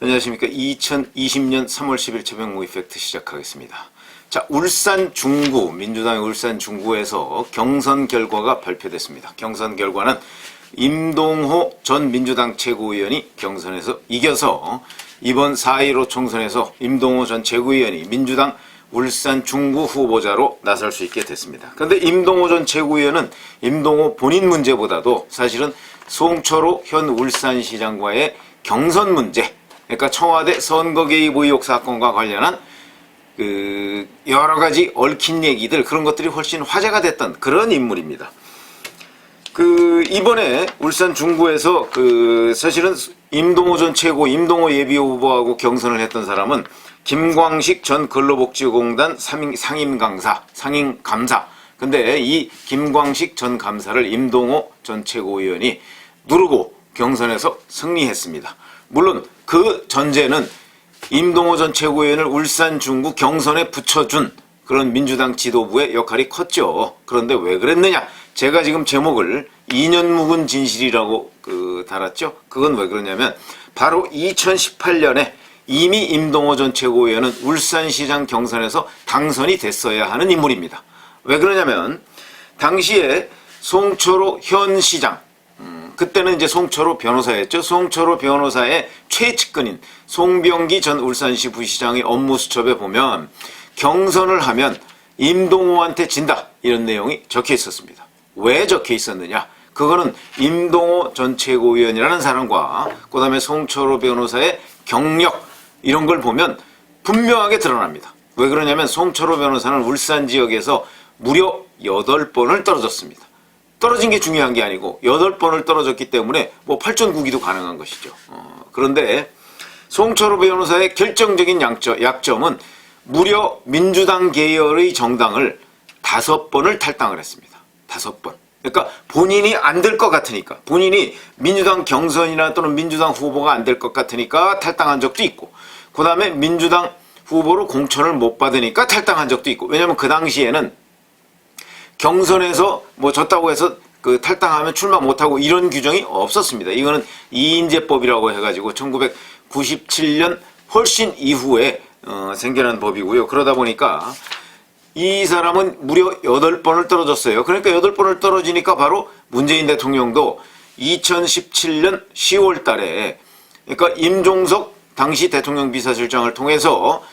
안녕하십니까. 2020년 3월 10일 최병무 이펙트 시작하겠습니다. 자, 울산 중구, 민주당의 울산 중구에서 경선 결과가 발표됐습니다. 경선 결과는 임동호 전 민주당 최고위원이 경선에서 이겨서 이번 4.15 총선에서 임동호 전 최고위원이 민주당 울산 중구 후보자로 나설 수 있게 됐습니다. 그런데 임동호 전 최고위원은 임동호 본인 문제보다도 사실은 송철호 현 울산시장과의 경선 문제, 그러니까 청와대 선거 개입 의혹 사건과 관련한 여러 가지 얽힌 얘기들, 그런 것들이 훨씬 화제가 됐던 그런 인물입니다. 이번에 울산 중구에서 사실은 임동호 전 최고, 임동호 예비후보하고 경선을 했던 사람은 김광식 전 근로복지공단 상임감사. 근데 이 김광식 전 감사를 임동호 전 최고위원이 누르고 경선에서 승리했습니다. 물론 그 전제는 임동호 전 최고위원을 울산 중구 경선에 붙여준 그런 민주당 지도부의 역할이 컸죠. 그런데 왜 그랬느냐? 제가 지금 제목을 2년 묵은 진실이라고 달았죠. 그건 왜 그러냐면 바로 2018년에 이미 임동호 전 최고위원은 울산시장 경선에서 당선이 됐어야 하는 인물입니다. 왜 그러냐면 당시에 송철호 현 시장, 그때는 이제 송철호 변호사였죠. 송철호 변호사의 최측근인 송병기 전 울산시 부시장의 업무 수첩에 보면 경선을 하면 임동호한테 진다, 이런 내용이 적혀 있었습니다. 왜 적혀 있었느냐? 그거는 임동호 전 최고위원이라는 사람과 그 다음에 송철호 변호사의 경력, 이런 걸 보면 분명하게 드러납니다. 왜 그러냐면 송철호 변호사는 울산 지역에서 무려 8번을 떨어졌습니다. 떨어진 게 중요한 게 아니고 8번을 떨어졌기 때문에 뭐 8전국이도 가능한 것이죠. 그런데 송철호 변호사의 결정적인 약점은 무려 민주당 계열의 정당을 5번을 탈당을 했습니다. 5번. 그러니까 본인이 안 될 것 같으니까, 본인이 민주당 경선이나 또는 민주당 후보가 안 될 것 같으니까 탈당한 적도 있고, 그 다음에 민주당 후보로 공천을 못 받으니까 탈당한 적도 있고, 왜냐면 그 당시에는 경선에서 뭐 졌다고 해서 탈당하면 출마 못하고 이런 규정이 없었습니다. 이거는 이인제법이라고 해가지고 1997년 훨씬 이후에 생겨난 법이고요. 그러다 보니까 이 사람은 무려 8번을 떨어졌어요. 그러니까 8번을 떨어지니까 바로 문재인 대통령도 2017년 10월 달에, 그러니까 임종석 당시 대통령 비서실장을 통해서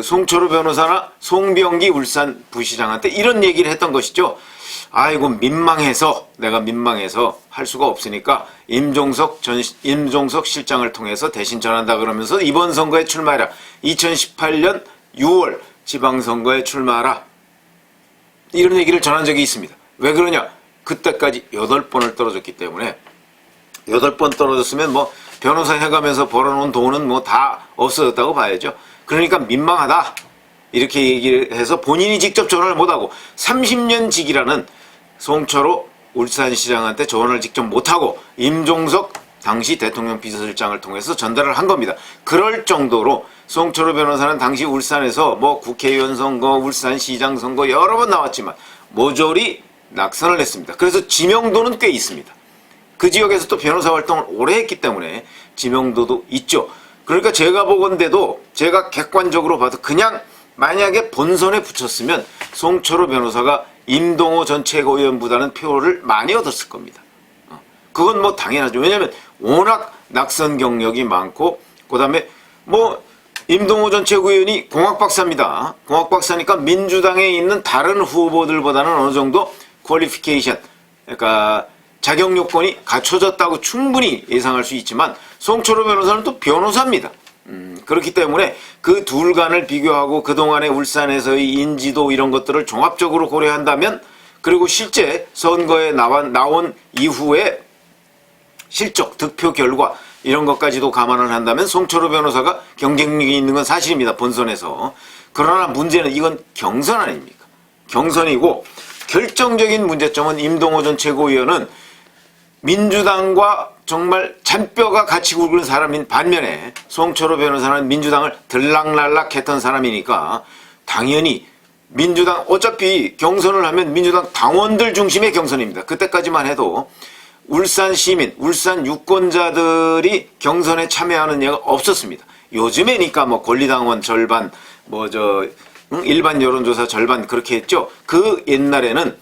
송철호 변호사나 송병기 울산 부시장한테 이런 얘기를 했던 것이죠. 아이고, 내가 민망해서 할 수가 없으니까 임종석 실장을 통해서 대신 전한다, 그러면서 이번 선거에 출마해라. 2018년 6월 지방선거에 출마하라, 이런 얘기를 전한 적이 있습니다. 왜 그러냐? 그때까지 8번을 떨어졌기 때문에, 8번 떨어졌으면 뭐 변호사 해가면서 벌어놓은 돈은 뭐 다 없어졌다고 봐야죠. 그러니까 민망하다, 이렇게 얘기를 해서 본인이 직접 전화를 못하고 30년 직이라는 송철호 울산시장한테 전화를 직접 못하고 임종석 당시 대통령 비서실장을 통해서 전달을 한 겁니다. 그럴 정도로 송철호 변호사는 당시 울산에서 뭐 국회의원 선거, 울산시장 선거 여러 번 나왔지만 모조리 낙선을 했습니다. 그래서 지명도는 꽤 있습니다. 그 지역에서 또 변호사 활동을 오래 했기 때문에 지명도도 있죠. 그러니까 제가 보건대도, 제가 객관적으로 봐도 그냥 만약에 본선에 붙였으면 송철호 변호사가 임동호 전 최고위원보다는 표를 많이 얻었을 겁니다. 그건 뭐 당연하죠. 왜냐하면 워낙 낙선 경력이 많고, 그 다음에 뭐 임동호 전 최고위원이 공학박사입니다. 공학박사니까 민주당에 있는 다른 후보들보다는 어느 정도 퀄리피케이션, 그러니까 자격 요건이 갖춰졌다고 충분히 예상할 수 있지만, 송철호 변호사는 또 변호사입니다. 그렇기 때문에 그 둘 간을 비교하고 그동안의 울산에서의 인지도, 이런 것들을 종합적으로 고려한다면, 그리고 실제 선거에 나온 이후에 실적, 득표 결과, 이런 것까지도 감안을 한다면 송철호 변호사가 경쟁력이 있는 건 사실입니다. 본선에서. 그러나 문제는 이건 경선 아닙니까? 경선이고, 결정적인 문제점은 임동호 전 최고위원은 민주당과 정말 잔뼈가 같이 굵은 사람인 반면에 송철호 변호사는 민주당을 들락날락 했던 사람이니까 당연히 민주당, 어차피 경선을 하면 민주당 당원들 중심의 경선입니다. 그때까지만 해도 울산 시민, 울산 유권자들이 경선에 참여하는 예가 없었습니다. 요즘에니까 뭐 권리당원 절반, 일반 여론조사 절반 그렇게 했죠. 그 옛날에는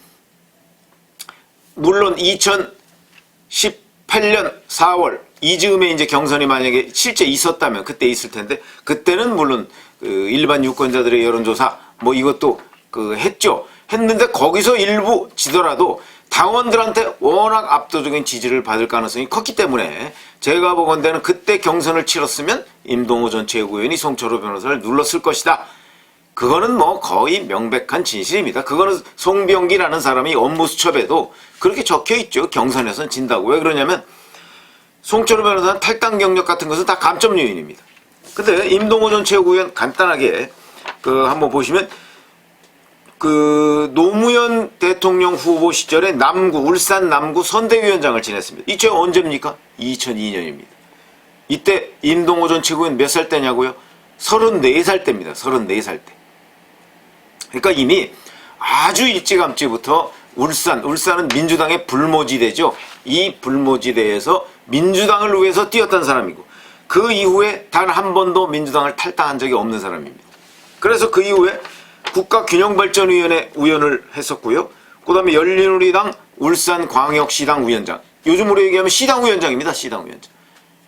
물론 2018년 4월 이즈음에 이제 경선이 만약에 실제 있었다면 그때 있을 텐데, 그때는 물론 그 일반 유권자들의 여론조사 뭐 이것도 했죠. 했는데 거기서 일부 지더라도 당원들한테 워낙 압도적인 지지를 받을 가능성이 컸기 때문에 제가 보건대는 그때 경선을 치렀으면 임동호 전 최고위원이 송철호 변호사를 눌렀을 것이다. 그거는 뭐 거의 명백한 진실입니다. 그거는 송병기라는 사람이 업무수첩에도 그렇게 적혀있죠. 경선에서는 진다고. 왜 그러냐면 송철호 변호사는 탈당 경력 같은 것은 다 감점 요인입니다. 근데 임동호 전 최고위원 간단하게 한번 보시면 노무현 대통령 후보 시절에 울산 남구 선대위원장을 지냈습니다. 이때 언제입니까? 2002년입니다. 이때 임동호 전 최고위원 몇 살 때냐고요? 34살 때입니다. 34살 때. 그러니까 이미 아주 일찌감치부터 울산은 민주당의 불모지대죠. 이 불모지대에서 민주당을 위해서 뛰었던 사람이고, 그 이후에 단 한 번도 민주당을 탈당한 적이 없는 사람입니다. 그래서 그 이후에 국가균형발전위원회 위원을 했었고요. 그 다음에 열린우리당 울산광역시당 위원장. 요즘으로 얘기하면 시당 위원장입니다. 시당 위원장.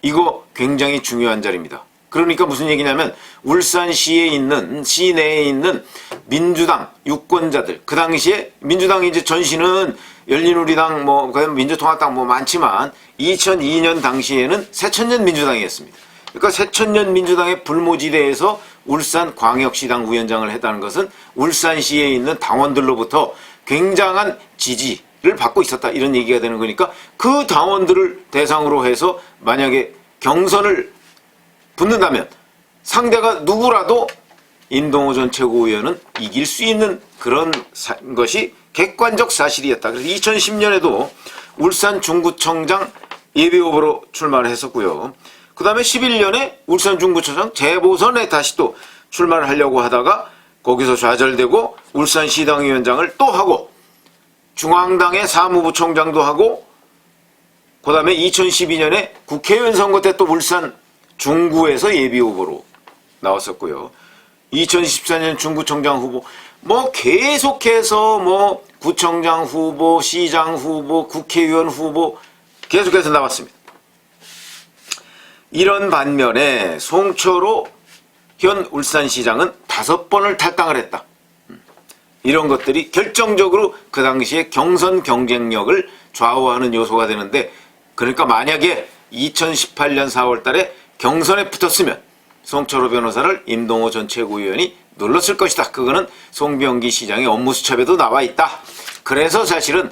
이거 굉장히 중요한 자리입니다. 그러니까 무슨 얘기냐면 울산시에 있는, 시내에 있는 민주당 유권자들, 그 당시에 민주당이 이제 전신은 열린우리당 민주통합당 많지만 2002년 당시에는 새천년 민주당이었습니다. 그러니까 새천년 민주당의 불모지대에서 울산광역시당 위원장을 했다는 것은 울산시에 있는 당원들로부터 굉장한 지지를 받고 있었다, 이런 얘기가 되는 거니까 그 당원들을 대상으로 해서 만약에 경선을 붙는다면 상대가 누구라도 임동호 전 최고위원은 이길 수 있는 그런 것이 객관적 사실이었다. 그래서 2010년에도 울산 중구청장 예비후보로 출마를 했었고요. 그 다음에 11년에 울산 중구청장 재보선에 다시 또 출마를 하려고 하다가 거기서 좌절되고 울산시당위원장을 또 하고 중앙당의 사무부총장도 하고, 그 다음에 2012년에 국회의원 선거 때 또 울산 중구에서 예비후보로 나왔었고요. 2014년 중구청장 후보, 계속해서 구청장 후보, 시장 후보, 국회의원 후보 계속해서 나왔습니다. 이런 반면에 송철호 현 울산시장은 5번을 탈당을 했다. 이런 것들이 결정적으로 그 당시에 경선 경쟁력을 좌우하는 요소가 되는데, 그러니까 만약에 2018년 4월 달에 경선에 붙었으면 송철호 변호사를 임동호 전 최고위원이 눌렀을 것이다. 그거는 송병기 시장의 업무수첩에도 나와 있다. 그래서 사실은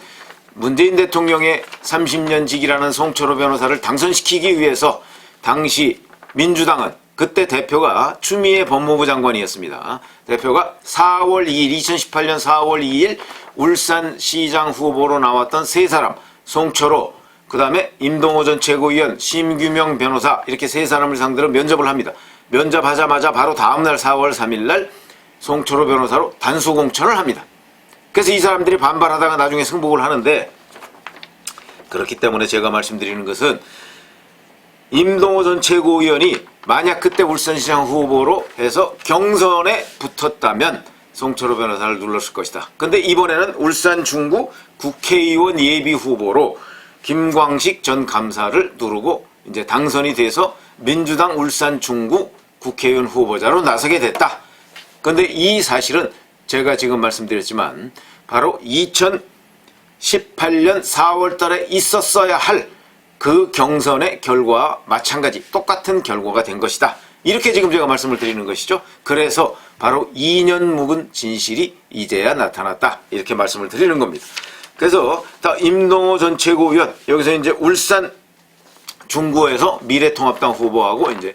문재인 대통령의 30년 직이라는 송철호 변호사를 당선시키기 위해서 당시 민주당은, 그때 대표가 추미애 법무부 장관이었습니다. 대표가 2018년 4월 2일 울산시장 후보로 나왔던 세 사람, 송철호, 그 다음에 임동호 전 최고위원, 심규명 변호사, 이렇게 세 사람을 상대로 면접을 합니다. 면접하자마자 바로 다음날 4월 3일날 송철호 변호사로 단수공천을 합니다. 그래서 이 사람들이 반발하다가 나중에 승복을 하는데, 그렇기 때문에 제가 말씀드리는 것은 임동호 전 최고위원이 만약 그때 울산시장 후보로 해서 경선에 붙었다면 송철호 변호사를 눌렀을 것이다. 근데 이번에는 울산 중구 국회의원 예비 후보로 김광식 전 감사를 누르고 이제 당선이 돼서 민주당 울산 중구 국회의원 후보자로 나서게 됐다. 근데 이 사실은 제가 지금 말씀드렸지만 바로 2018년 4월 달에 있었어야 할 그 경선의 결과와 마찬가지 똑같은 결과가 된 것이다. 이렇게 지금 제가 말씀을 드리는 것이죠. 그래서 바로 2년 묵은 진실이 이제야 나타났다. 이렇게 말씀을 드리는 겁니다. 그래서 임동호 전 최고위원, 여기서 이제 울산 중구에서 미래통합당 후보하고 이제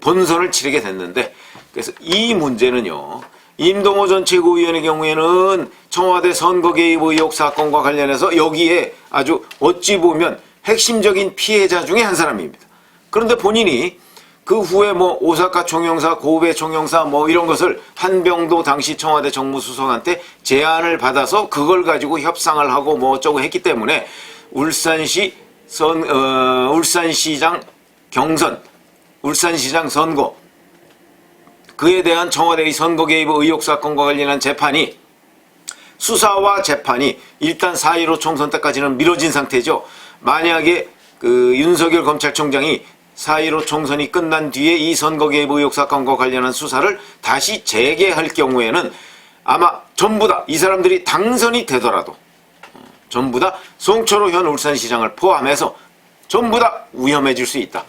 본선을 치르게 됐는데, 그래서 이 문제는요, 임동호 전 최고위원의 경우에는 청와대 선거 개입 의혹 사건과 관련해서 여기에 아주 어찌 보면 핵심적인 피해자 중에 한 사람입니다. 그런데 본인이 그 후에 오사카 총영사, 고베 총영사 이런 것을 한병도 당시 청와대 정무수석한테 제안을 받아서 그걸 가지고 협상을 하고 어쩌고 했기 때문에 울산시장 경선, 울산시장 선거, 그에 대한 청와대의 선거 개입 의혹 사건과 관련한 재판이, 수사와 재판이 일단 4.15 총선 때까지는 미뤄진 상태죠. 만약에 윤석열 검찰총장이 4.15 총선이 끝난 뒤에 이 선거 개입 의혹 사건과 관련한 수사를 다시 재개할 경우에는 아마 전부 다 이 사람들이 당선이 되더라도 전부 다 송철호 현 울산시장을 포함해서 전부 다 위험해질 수 있다.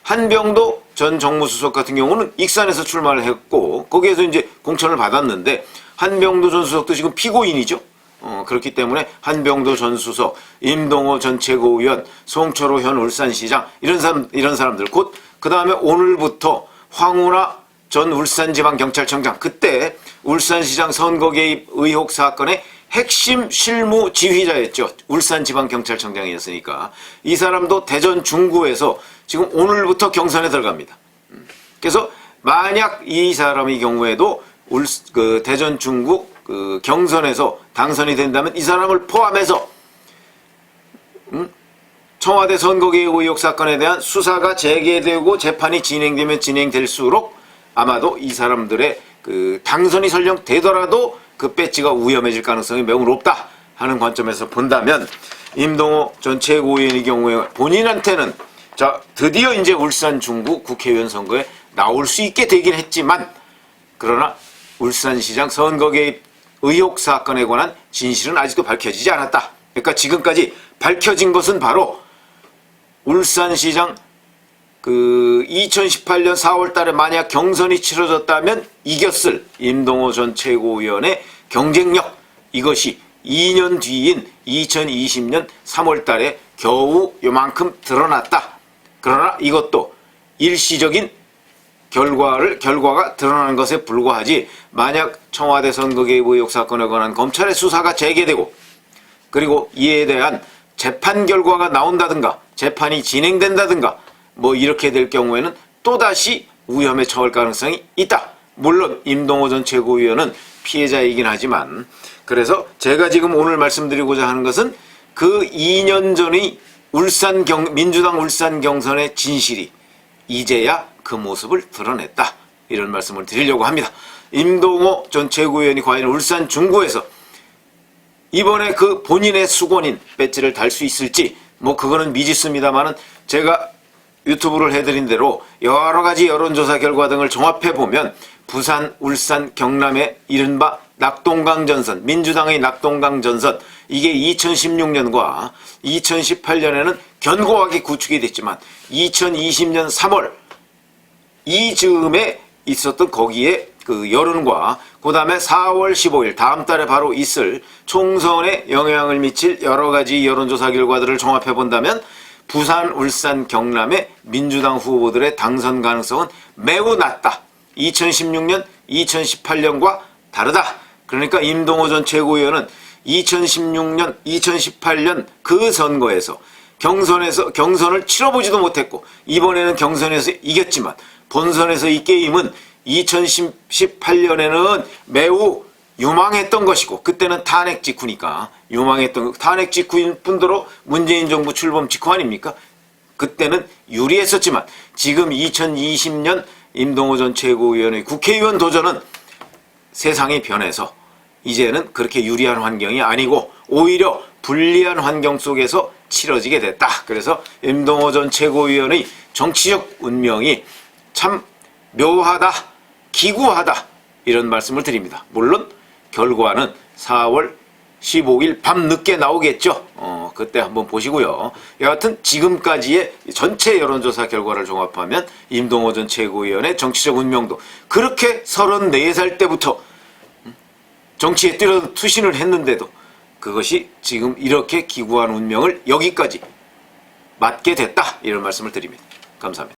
한병도 전 정무수석 같은 경우는 익산에서 출마를 했고 거기에서 이제 공천을 받았는데 한병도 전 수석도 지금 피고인이죠. 그렇기 때문에 한병도 전 수석, 임동호 전 최고위원, 송철호 현 울산시장 이런 사람들 곧 그 다음에 오늘부터 황운하 전 울산지방경찰청장, 그때 울산시장 선거 개입 의혹 사건의 핵심 실무 지휘자였죠. 울산지방경찰청장이었으니까 이 사람도 대전 중구에서 지금 오늘부터 경선에 들어갑니다. 그래서 만약 이 사람의 경우에도 대전 중구 경선에서 당선이 된다면 이 사람을 포함해서 청와대 선거 개입 의혹 사건에 대한 수사가 재개되고 재판이 진행되면 진행될수록 아마도 이 사람들의 당선이 설령 되더라도 그 배지가 위험해질 가능성이 매우 높다 하는 관점에서 본다면 임동호 전 최고위원의 경우에 본인한테는 자 드디어 이제 울산 중구 국회의원 선거에 나올 수 있게 되긴 했지만 그러나 울산시장 선거 개입 의혹 사건에 관한 진실은 아직도 밝혀지지 않았다. 그러니까 지금까지 밝혀진 것은 바로 울산시장 2018년 4월 달에 만약 경선이 치러졌다면 이겼을 임동호 전 최고위원의 경쟁력, 이것이 2년 뒤인 2020년 3월 달에 겨우 요만큼 드러났다. 그러나 이것도 일시적인 결과가 드러나는 것에 불과하지, 만약 청와대 선거 개입 의혹 사건에 관한 검찰의 수사가 재개되고 그리고 이에 대한 재판 결과가 나온다든가 재판이 진행된다든가 뭐 이렇게 될 경우에는 또다시 위험에 처할 가능성이 있다. 물론 임동호 전 최고위원은 피해자이긴 하지만, 그래서 제가 지금 오늘 말씀드리고자 하는 것은 그 2년 전의 민주당 울산 경선의 진실이 이제야 그 모습을 드러냈다. 이런 말씀을 드리려고 합니다. 임동호 전 최고위원이 과연 울산 중구에서 이번에 그 본인의 수건인 배지를 달 수 있을지 뭐 그거는 미지수입니다만은 제가 유튜브를 해드린 대로 여러 가지 여론조사 결과 등을 종합해 보면 부산, 울산, 경남의 이른바 낙동강 전선, 민주당의 낙동강 전선, 이게 2016년과 2018년에는 견고하게 구축이 됐지만 2020년 3월 이즈음에 있었던 거기에 그 여론과 그 다음에 4월 15일 다음 달에 바로 있을 총선에 영향을 미칠 여러 가지 여론조사 결과들을 종합해 본다면 부산, 울산, 경남의 민주당 후보들의 당선 가능성은 매우 낮다. 2016년, 2018년과 다르다. 그러니까 임동호 전 최고위원은 2016년, 2018년 그 선거에서 경선을 치러보지도 못했고 이번에는 경선에서 이겼지만 본선에서 이 게임은 2018년에는 매우 유망했던 것이고 그때는 탄핵 직후니까 탄핵 직후인 뿐더러 문재인 정부 출범 직후 아닙니까? 그때는 유리했었지만 지금 2020년 임동호 전 최고위원의 국회의원 도전은 세상이 변해서 이제는 그렇게 유리한 환경이 아니고 오히려 불리한 환경 속에서 치러지게 됐다. 그래서 임동호 전 최고위원의 정치적 운명이 참 묘하다, 기구하다 이런 말씀을 드립니다. 물론 결과는 4월 15일 밤늦게 나오겠죠. 그때 한번 보시고요. 여하튼 지금까지의 전체 여론조사 결과를 종합하면 임동호 전 최고위원의 정치적 운명도 그렇게 34살 때부터 정치에 투신을 했는데도 그것이 지금 이렇게 기구한 운명을 여기까지 맞게 됐다. 이런 말씀을 드립니다. 감사합니다.